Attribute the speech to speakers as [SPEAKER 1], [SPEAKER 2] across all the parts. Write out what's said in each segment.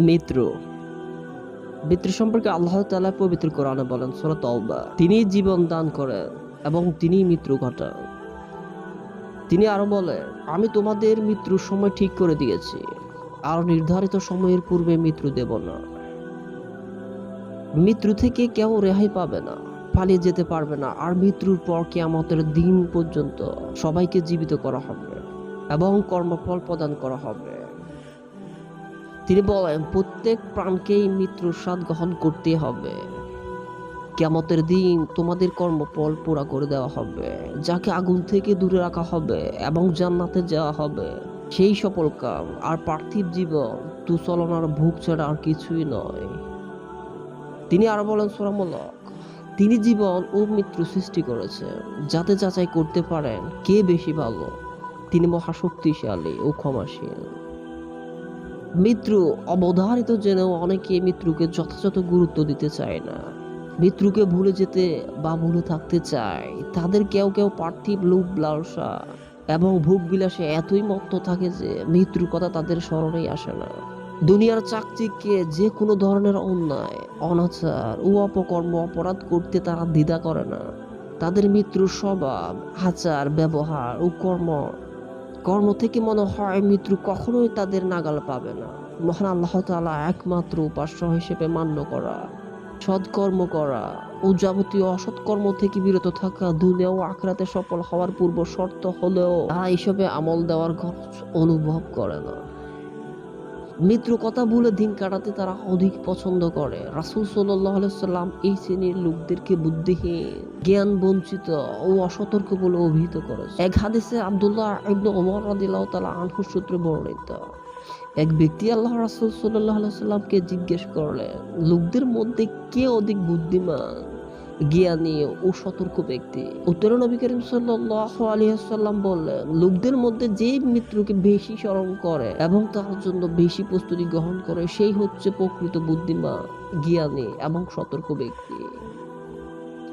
[SPEAKER 1] মিত্র মিত্র সম্পর্কে আল্লাহ তাআলা পবিত্র কোরআনে বলেন সূরা তাওবা, তিনি জীবন দান করেন এবং তিনি মৃত্যু ঘটান। তিনি আরো বলেন, আমি তোমাদের মৃত্যুর সময় ঠিক করে দিয়েছি, আর নির্ধারিত সময়ের পূর্বে মৃত্যু দেব না। মৃত্যু থেকে কেউ রেহাই পাবে না, পালিয়ে যেতে পারবে না। আর মৃত্যুর পর কিয়ামতের দিন পর্যন্ত সবাইকে জীবিত করা হবে এবং কর্মফল প্রদান করা হবে। তিনি বলেন, প্রত্যেক প্রাণকেই মৃত্যুর স্বাদ গ্রহণ করতে হবে। কিয়ামতের দিন তোমাদের কর্মফল পুরা করে দেওয়া হবে, যাকে আগুন থেকে দূরে রাখা হবে এবং জান্নাতে যাওয়া হবে, সেই সফল কাম। আর পার্থিব জীবন তুচ্ছলনার ভোগ ছাড়া আর কিছুই নয়। তিনি আরো বলেন সূরা মুলক, তিনি জীবন ও মৃত্যু সৃষ্টি করেছেন যাতে যাচাই করতে পারেন কে বেশি ভালো। তিনি মহাশক্তিশালী ও ক্ষমাশীল। মৃত্যু অবধারিত জেনেও অনেকে মৃত্যুকে যথাযথ গুরুত্ব দিতে চায় না। মৃত্যুকে ভুলে যেতে বা ভুলে থাকতে চায়। তাদের কেউ কেউ পার্থিব লোভ লালসা এবং ভোগ বিলাসে এতই মত্ত থাকে যে মৃত্যুর কথা তাদের স্মরণেই আসে না। দুনিয়ার চাকচিক্যে যে কোনো ধরনের অন্যায়, অনাচার ও অপকর্ম, অপরাধ করতে তারা দ্বিধা করে না। তাদের মৃত্যুর স্বভাব, আচার, ব্যবহার ও কর্ম থেকে মনে হয় মৃত্যু কখনোই তাদের নাগাল পাবে না। মহান আল্লাহ তাআলা একমাত্র উপাস্য হিসেবে মান্য করা, সৎকর্ম করা ও যাবতীয় অসৎকর্ম থেকে বিরত থাকা দুনিয়া ও আখিরাতে সফল হওয়ার পূর্ব শর্ত হলেও তারা এইসবে আমল দেওয়ার খরচ অনুভব করে না। মৃত্যুর কথা ভুলে দিন কাটাতে তারা অধিক পছন্দ করে। রাসূল সাল্লাল্লাহু আলাইহি সাল্লাম এই শ্রেণীর লোকদেরকে বুদ্ধিহীন, জ্ঞান বঞ্চিত ও অসতর্ক বলে অভিহিত করেছেন। এক হাদিসে আব্দুল্লাহ ইবনে ওমর রাদিয়াল্লাহু তাআলা আনহু সূত্রে বর্ণিত, এক ব্যক্তি আল্লাহ রাসূল সাল্লাল্লাহু আলাইহি সাল্লামকে জিজ্ঞেস করলেন, লোকদের মধ্যে কে অধিক বুদ্ধিমান, জ্ঞানী ও সতর্ক ব্যক্তি? উত্তরে নবী করিম সাল্লাল্লাহু আলাইহি ওয়াসাল্লাম বললেন, লোকদের মধ্যে যে মৃত্যুকে বেশি স্মরণ করে এবং তার জন্য বেশি প্রস্তুতি গ্রহণ করে সেই হচ্ছে প্রকৃত বুদ্ধিমান, জ্ঞানী এবং সতর্ক ব্যক্তি।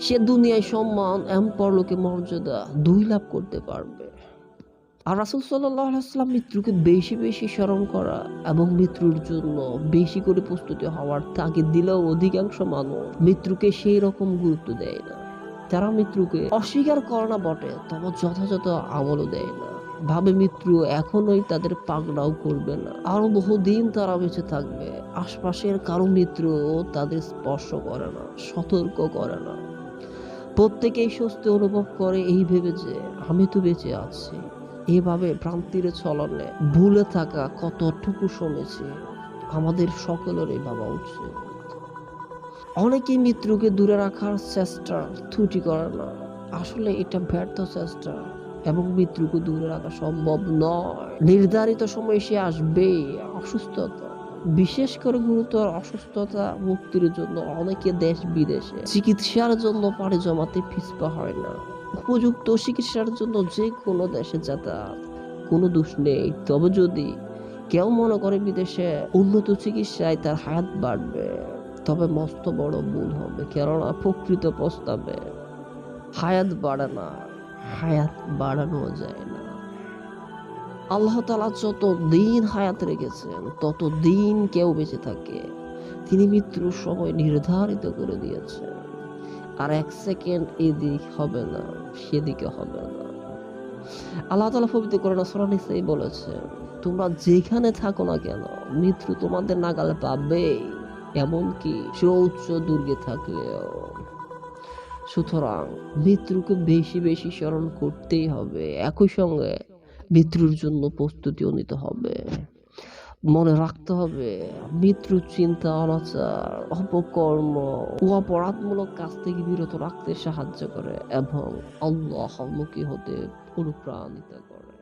[SPEAKER 1] সে দুনিয়ায় সম্মান এবং পরলোকে মর্যাদা দুই লাভ করতে পারবে। আর রাসূল সাল্লাল্লাহু আলাইহি ওয়াসাল্লাম মৃত্যুকে বেশি বেশি স্মরণ করা এবং মৃত্যুর জন্য বেশি করে প্রস্তুতি হওয়ার তাগিদ দিলেও অধিকাংশ মানুষ মৃত্যুকে সেই রকম গুরুত্ব দেয় না। তারা মৃত্যুকে অস্বীকার করে না বটে, তবে যথাযথ আমলও দেয় না। ভাবে মৃত্যু এখনোই তাদের পাকড়াও করবে না, আরো বহুদিন তারা বেঁচে থাকবে। আশপাশের কারো মৃত্যু তাদের স্পর্শ করে না, সতর্ক করে না। প্রত্যেকেই স্বস্তি অনুভব করে এই ভেবে যে আমি তো বেঁচে আছি। এভাবে ভ্রান্তির ছলনে ভুলে থাকা কতটুকু শুনেছি, আমাদের সকলেরই ভাবা উচিত। অনেকেই মৃত্যুকে দূরে রাখার চেষ্টা ত্রুটি করে না, আসলে এটা ব্যর্থ চেষ্টা এবং মৃত্যুকে দূরে রাখা সম্ভব নয়। নির্ধারিত সময় সে আসবেই। অসুস্থতা, বিশেষ করে গুরুতর অসুস্থতা মুক্তির জন্য অনেকে দেশ বিদেশে চিকিৎসার জন্য পাড়ি জমাতে পিছপা হয় না। উপযুক্ত চিকিৎসার জন্য যে কোনো দেশে যাতায়াত কোনো দোষ নেই। তবে যদি কেউ মনে করে বিদেশে উন্নত চিকিৎসায় তার হায়াত বাড়বে, তবে মস্ত বড় ভুল হবে। কেননা প্রকৃত প্রস্তাবে হায়াত বাড়ে না, হায়াত বাড়ানো যায় না। আল্লাহ তাআলা যত দিন হায়াত রেখেছেন তত দিন কেউ বেঁচে থাকে। তিনি মৃত্যুর সময় নির্ধারিত করে দিয়েছেন, আর এক সেকেন্ড এদিক হবে না, সেদিকে হবে না। আল্লাহ তাআলা পবিত্র কোরআনে সূরা নিসায় বলেছেন, তোমরা যেখানে থাকো না কেন মৃত্যু তোমাদের নাগালে পাবে, এমনকি সুউচ্চ দুর্গে থাকলেও। সুতরাং মৃত্যুকে বেশি বেশি স্মরণ করতেই হবে, একই সঙ্গে মৃত্যুর জন্য প্রস্তুতিও নিতে হবে। মনে রাখতে হবে মৃত্যুর চিন্তা, অনাচার, অপকর্ম ও অপরাধমূলক কাজ থেকে বিরত রাখতে সাহায্য করে এবং আল্লাহমুখী হতে অনুপ্রাণিত করে।